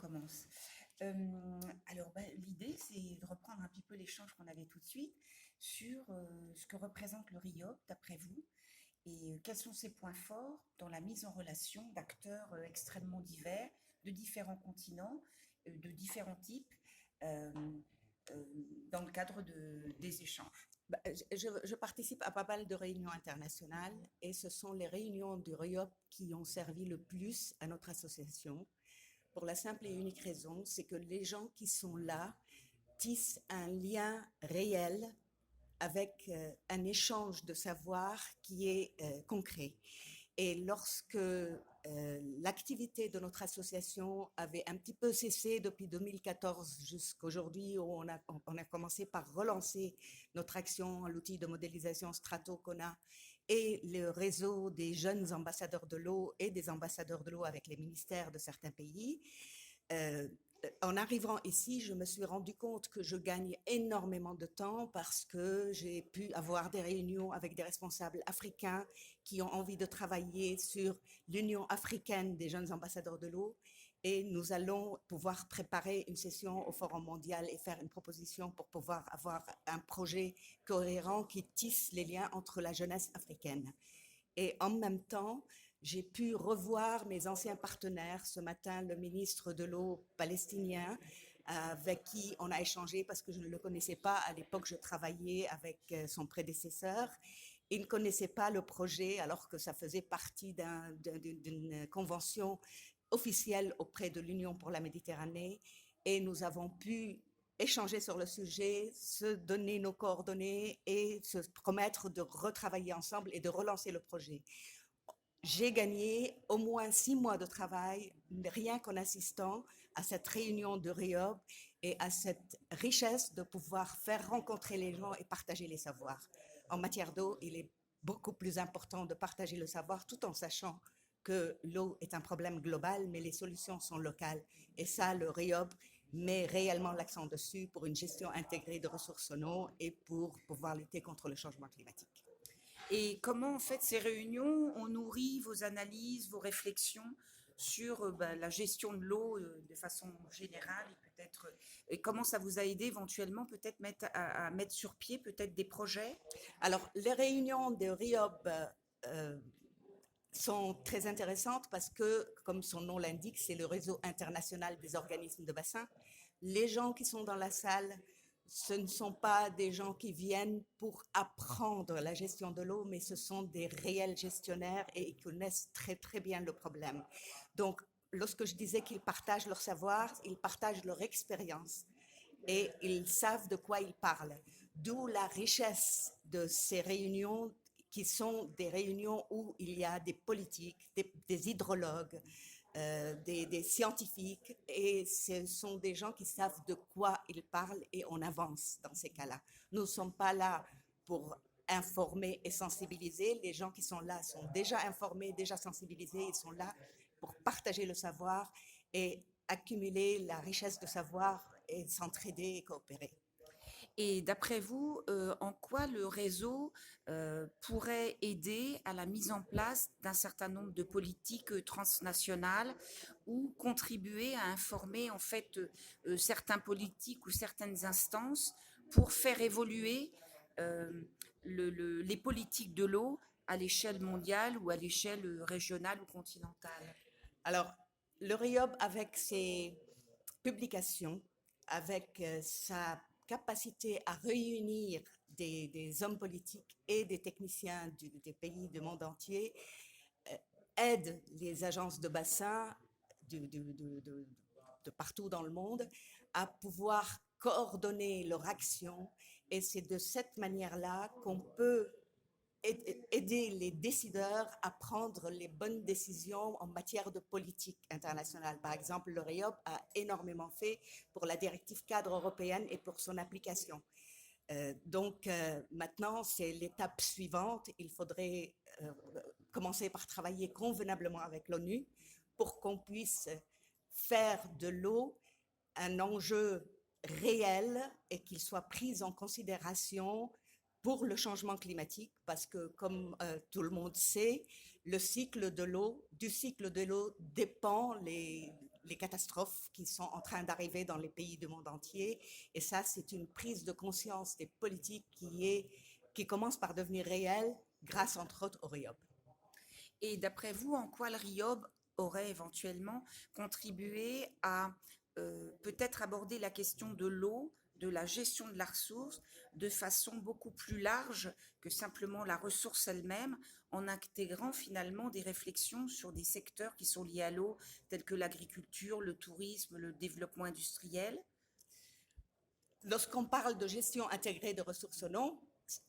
commence. Alors, l'idée, c'est de reprendre un petit peu l'échange qu'on avait tout de suite sur ce que représente le RIOP, d'après vous, et quels sont ses points forts dans la mise en relation d'acteurs extrêmement divers, de différents continents, de différents types, euh, euh, dans le cadre des échanges. Je participe à pas mal de réunions internationales et ce sont les réunions du RIOP qui ont servi le plus à notre association pour la simple et unique raison, c'est que les gens qui sont là tissent un lien réel avec un échange de savoir qui est concret. Et lorsque l'activité de notre association avait un petit peu cessé depuis 2014 jusqu'à aujourd'hui, où on a commencé par relancer notre action, l'outil de modélisation Strato qu'on a, et le réseau des jeunes ambassadeurs de l'eau et des ambassadeurs de l'eau avec les ministères de certains pays, euh, en arrivant ici, je me suis rendu compte que je gagne énormément de temps parce que j'ai pu avoir des réunions avec des responsables africains qui ont envie de travailler sur l'Union africaine des jeunes ambassadeurs de l'eau. Et nous allons pouvoir préparer une session au Forum mondial et faire une proposition pour pouvoir avoir un projet cohérent qui tisse les liens entre la jeunesse africaine. Et en même temps, j'ai pu revoir mes anciens partenaires. Ce matin, le ministre de l'eau palestinien, avec qui on a échangé parce que je ne le connaissais pas. À l'époque, je travaillais avec son prédécesseur. Il ne connaissait pas le projet alors que ça faisait partie d'une convention officielle auprès de l'Union pour la Méditerranée. Et nous avons pu échanger sur le sujet, se donner nos coordonnées et se promettre de retravailler ensemble et de relancer le projet. J'ai gagné au moins 6 mois de travail, rien qu'en assistant à cette réunion de RIOB et à cette richesse de pouvoir faire rencontrer les gens et partager les savoirs. En matière d'eau, il est beaucoup plus important de partager le savoir tout en sachant que l'eau est un problème global, mais les solutions sont locales. Et ça, le RIOB met réellement l'accent dessus pour une gestion intégrée de ressources en eau et pour pouvoir lutter contre le changement climatique. Et comment, en fait, ces réunions ont nourri vos analyses, vos réflexions sur la gestion de l'eau de façon générale et peut-être et comment ça vous a aidé éventuellement peut-être à mettre sur pied peut-être des projets. Alors, les réunions de RIOB sont très intéressantes parce que, comme son nom l'indique, c'est le réseau international des organismes de bassin. Les gens qui sont dans la salle, ce ne sont pas des gens qui viennent pour apprendre la gestion de l'eau, mais ce sont des réels gestionnaires et ils connaissent très très bien le problème. Donc, lorsque je disais qu'ils partagent leur savoir, ils partagent leur expérience et ils savent de quoi ils parlent. D'où la richesse de ces réunions qui sont des réunions où il y a des politiques, des hydrologues, des scientifiques, et ce sont des gens qui savent de quoi ils parlent et on avance dans ces cas-là. Nous ne sommes pas là pour informer et sensibiliser. Les gens qui sont là sont déjà informés, déjà sensibilisés, ils sont là pour partager le savoir et accumuler la richesse de savoir et s'entraider et coopérer. Et d'après vous, en quoi le réseau pourrait aider à la mise en place d'un certain nombre de politiques transnationales ou contribuer à informer en fait certains politiques ou certaines instances pour faire évoluer euh, les politiques de l'eau à l'échelle mondiale ou à l'échelle régionale ou continentale? Alors, le RIOB, avec ses publications, avec sa capacité à réunir des hommes politiques et des techniciens des pays du monde entier, aide les agences de bassin de partout dans le monde à pouvoir coordonner leur action. Et c'est de cette manière-là qu'on peut aider les décideurs à prendre les bonnes décisions en matière de politique internationale. Par exemple, le RIOP a énormément fait pour la directive cadre européenne et pour son application. Donc maintenant, c'est l'étape suivante. Il faudrait commencer par travailler convenablement avec l'ONU pour qu'on puisse faire de l'eau un enjeu réel et qu'il soit pris en considération pour le changement climatique, parce que comme tout le monde sait, du cycle de l'eau dépend les catastrophes qui sont en train d'arriver dans les pays du monde entier. Et ça, c'est une prise de conscience des politiques qui commence par devenir réelle grâce, entre autres, au RIOB. Et d'après vous, en quoi le RIOB aurait éventuellement contribué à peut-être aborder la question de l'eau, de la gestion de la ressource, de façon beaucoup plus large que simplement la ressource elle-même, en intégrant finalement des réflexions sur des secteurs qui sont liés à l'eau, tels que l'agriculture, le tourisme, le développement industriel? Lorsqu'on parle de gestion intégrée de ressources en eau,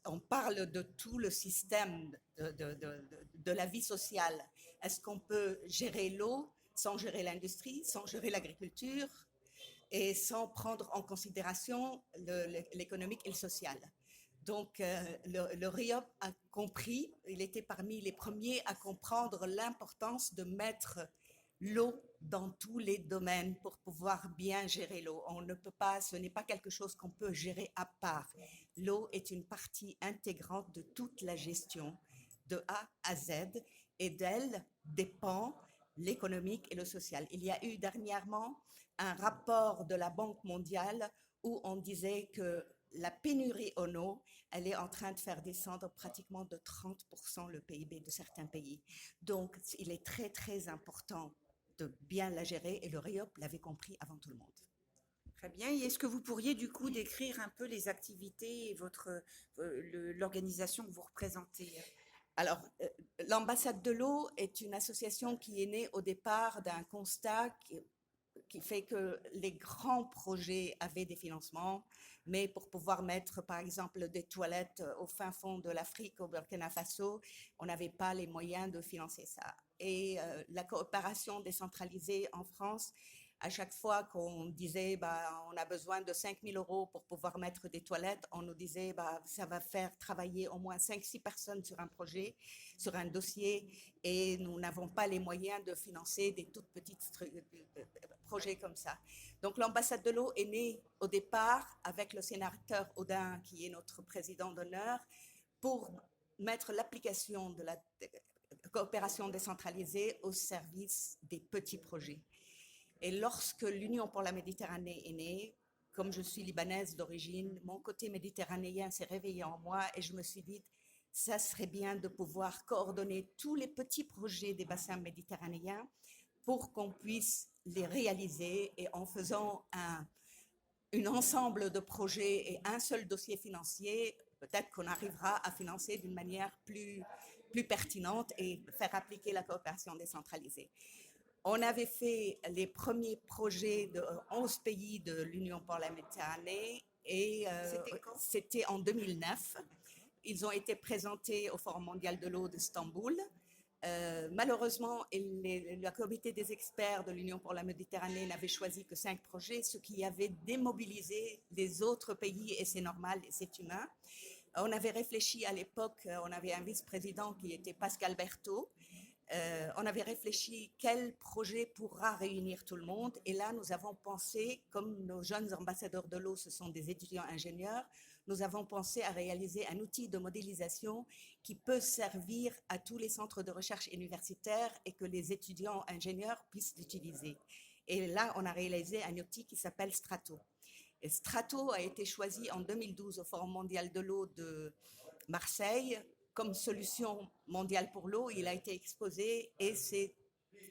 on parle de tout le système de la vie sociale. Est-ce qu'on peut gérer l'eau sans gérer l'industrie, sans gérer l'agriculture et sans prendre en considération l'économique et le social? Donc, le RIOP a compris, il était parmi les premiers à comprendre l'importance de mettre l'eau dans tous les domaines pour pouvoir bien gérer l'eau. On ne peut pas, ce n'est pas quelque chose qu'on peut gérer à part. L'eau est une partie intégrante de toute la gestion, de A à Z, et d'elle dépend l'économique et le social. Il y a eu dernièrement un rapport de la Banque mondiale où on disait que la pénurie en eau, elle est en train de faire descendre pratiquement de 30% le PIB de certains pays. Donc, il est très, très important de bien la gérer et le RIOP l'avait compris avant tout le monde. Très bien. Et est-ce que vous pourriez du coup décrire un peu les activités et l'organisation que vous représentez? Alors, l'ambassade de l'eau est une association qui est née au départ d'un constat qui fait que les grands projets avaient des financements, mais pour pouvoir mettre, par exemple, des toilettes au fin fond de l'Afrique, au Burkina Faso, on n'avait pas les moyens de financer ça. Et la coopération décentralisée en France, à chaque fois qu'on disait on a besoin de 5 000 € pour pouvoir mettre des toilettes, on nous disait ça va faire travailler au moins 5-6 personnes sur un projet, sur un dossier, et nous n'avons pas les moyens de financer des toutes petites projets comme ça. Donc l'ambassade de l'eau est née au départ avec le sénateur Audin, qui est notre président d'honneur, pour mettre l'application de la coopération décentralisée au service des petits projets. Et lorsque l'Union pour la Méditerranée est née, comme je suis libanaise d'origine, mon côté méditerranéen s'est réveillé en moi et je me suis dit, ça serait bien de pouvoir coordonner tous les petits projets des bassins méditerranéens pour qu'on puisse les réaliser, et en faisant un ensemble de projets et un seul dossier financier, peut-être qu'on arrivera à financer d'une manière plus pertinente et faire appliquer la coopération décentralisée. On avait fait les premiers projets de 11 pays de l'Union pour la Méditerranée et c'était en 2009. Ils ont été présentés au Forum mondial de l'eau d'Istanbul. Malheureusement, le comité des experts de l'Union pour la Méditerranée n'avait choisi que 5 projets, ce qui avait démobilisé les autres pays, et c'est normal et c'est humain. On avait réfléchi à l'époque, on avait un vice-président qui était Pascal Berthaud. On avait réfléchi quel projet pourra réunir tout le monde, et là nous avons pensé, comme nos jeunes ambassadeurs de l'eau, ce sont des étudiants ingénieurs, nous avons pensé à réaliser un outil de modélisation qui peut servir à tous les centres de recherche universitaires et que les étudiants ingénieurs puissent l'utiliser. Et là, on a réalisé un outil qui s'appelle Strato. Et Strato a été choisi en 2012 au Forum mondial de l'eau de Marseille comme solution mondiale pour l'eau. Il a été exposé et c'est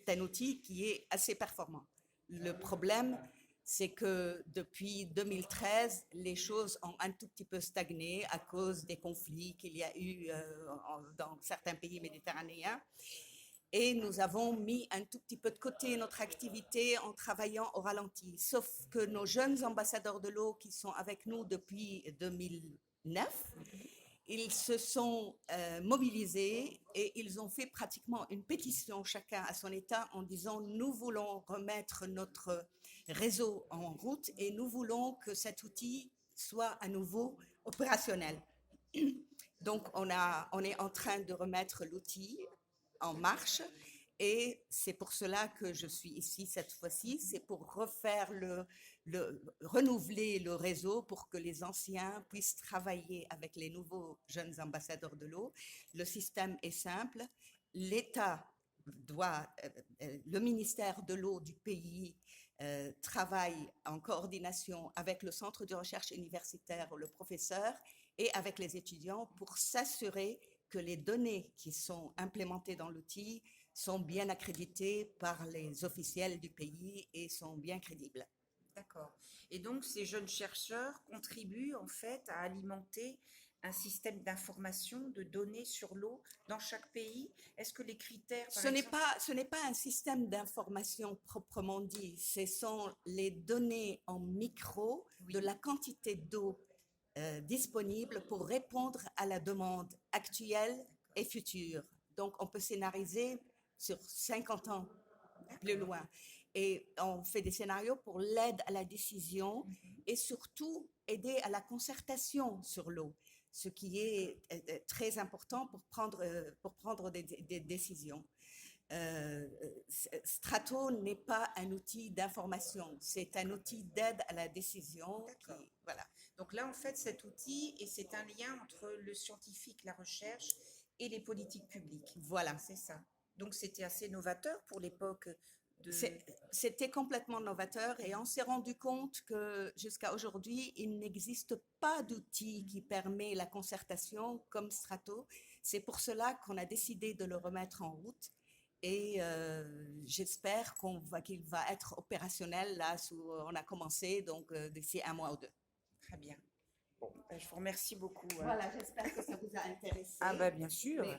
un outil qui est assez performant. Le problème, c'est que depuis 2013, les choses ont un tout petit peu stagné à cause des conflits qu'il y a eu dans certains pays méditerranéens. Et nous avons mis un tout petit peu de côté notre activité en travaillant au ralenti. Sauf que nos jeunes ambassadeurs de l'eau qui sont avec nous depuis 2009, ils se sont mobilisés et ils ont fait pratiquement une pétition chacun à son État en disant « Nous voulons remettre notre réseau en route et nous voulons que cet outil soit à nouveau opérationnel. » Donc, on est en train de remettre l'outil en marche et c'est pour cela que je suis ici cette fois-ci. C'est pour refaire renouveler le réseau pour que les anciens puissent travailler avec les nouveaux jeunes ambassadeurs de l'eau. Le système est simple. L'État le ministère de l'eau du pays travaille en coordination avec le centre de recherche universitaire, le professeur, et avec les étudiants pour s'assurer que les données qui sont implémentées dans l'outil sont bien accréditées par les officiels du pays et sont bien crédibles. D'accord. Et donc, ces jeunes chercheurs contribuent en fait à alimenter un système d'information, de données sur l'eau dans chaque pays. Est-ce que les critères, par exemple… Ce n'est pas un système d'information proprement dit, ce sont les données en micro de la quantité d'eau disponible pour répondre à la demande actuelle et future. Donc, on peut scénariser sur 50 ans plus loin. Et on fait des scénarios pour l'aide à la décision et surtout aider à la concertation sur l'eau, ce qui est très important pour prendre des décisions. Strato n'est pas un outil d'information, c'est un outil d'aide à la décision. Voilà. Donc là, en fait, cet outil, et c'est un lien entre le scientifique, la recherche et les politiques publiques. Voilà. C'est ça. Donc c'était assez novateur pour l'époque. C'était complètement novateur et on s'est rendu compte que jusqu'à aujourd'hui, il n'existe pas d'outil qui permet la concertation comme Strato. C'est pour cela qu'on a décidé de le remettre en route et j'espère qu'il va être opérationnel là où on a commencé, donc d'ici 1 mois ou 2. Très bien. Bon, je vous remercie beaucoup. Voilà, j'espère que ça vous a intéressé. Ah bah bien sûr. Mais